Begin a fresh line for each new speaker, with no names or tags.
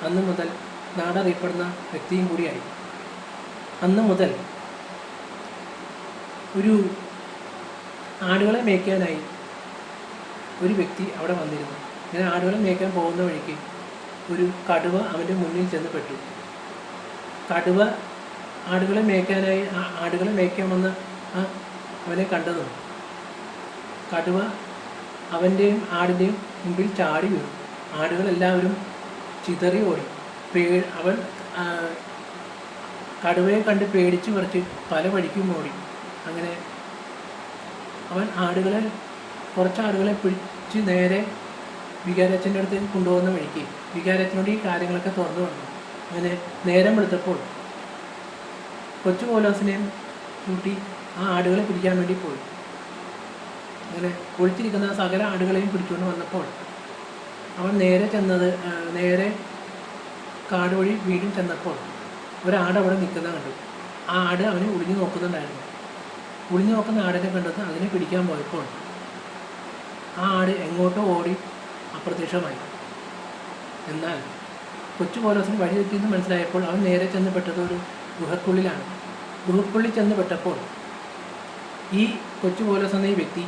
അന്ന് മുതൽ നാടറിയപ്പെടുന്ന വ്യക്തിയും കൂടിയായി. അന്ന് മുതൽ ഒരു ആടുകളെ മേയ്ക്കാനായി ഒരു വ്യക്തി അവിടെ വന്നിരുന്നു. ഇങ്ങനെ ആടുകളെ മേയ്ക്കാൻ പോകുന്ന വഴിക്ക് ഒരു കടുവ അവൻ്റെ മുന്നിൽ ചെന്ന് പെട്ടു. കടുവ ആടുകളെ മേയ്ക്കാൻ വന്ന അവനെ കണ്ടതും കടുവ അവൻ്റെയും ആടിൻ്റെയും മുമ്പിൽ ചാടി വീണു. ആടുകളെല്ലാവരും ചിതറി ഓടി. അവൻ കടുവയെ കണ്ട് പേടിച്ച് പറിച്ച് പല വഴിക്കും ഓടി. അങ്ങനെ അവൻ കുറച്ച് ആടുകളെ പിടിച്ച് നേരെ വികാരച്ചൻ്റെ അടുത്തേക്ക് കൊണ്ടുപോകുന്ന വഴിക്ക് വികാരച്ചനോട് ഈ കാര്യങ്ങളൊക്കെ തുറന്നു പറഞ്ഞു. അങ്ങനെ നേരം വെളുത്തപ്പോൾ കൊച്ചു പോലോസിനെയും കൂട്ടി ആ ആടുകളെ പിടിക്കാൻ വേണ്ടി പോയി. അങ്ങനെ ഒളിച്ചിരിക്കുന്ന സകല ആടുകളെയും പിടിച്ചുകൊണ്ട് വന്നപ്പോൾ അവൻ നേരെ കാട് വഴി വീണ്ടും ചെന്നപ്പോൾ ഒരാട് അവിടെ നിൽക്കുന്ന കണ്ടു. ആ ആട് അവനെ ഒളിഞ്ഞു നോക്കുന്നുണ്ടായിരുന്നു. ഒളിഞ്ഞു നോക്കുന്ന ആടിനെ കണ്ടത് അതിനെ പിടിക്കാൻ പോയപ്പോൾ ആ ആട് എങ്ങോട്ടോ ഓടി അപ്രത്യക്ഷമായി. എന്നാൽ കൊച്ചു പോലോസിന് വഴി തെറ്റിയെന്ന് മനസ്സിലായപ്പോൾ അവൻ നേരെ ചെന്ന് പെട്ടത് ഒരു ഗുഹക്കുള്ളിലാണ്. ഗുഹക്കുള്ളിൽ ചെന്ന് പെട്ടപ്പോൾ ഈ കൊച്ചു പോലോസ് എന്ന ഈ വ്യക്തി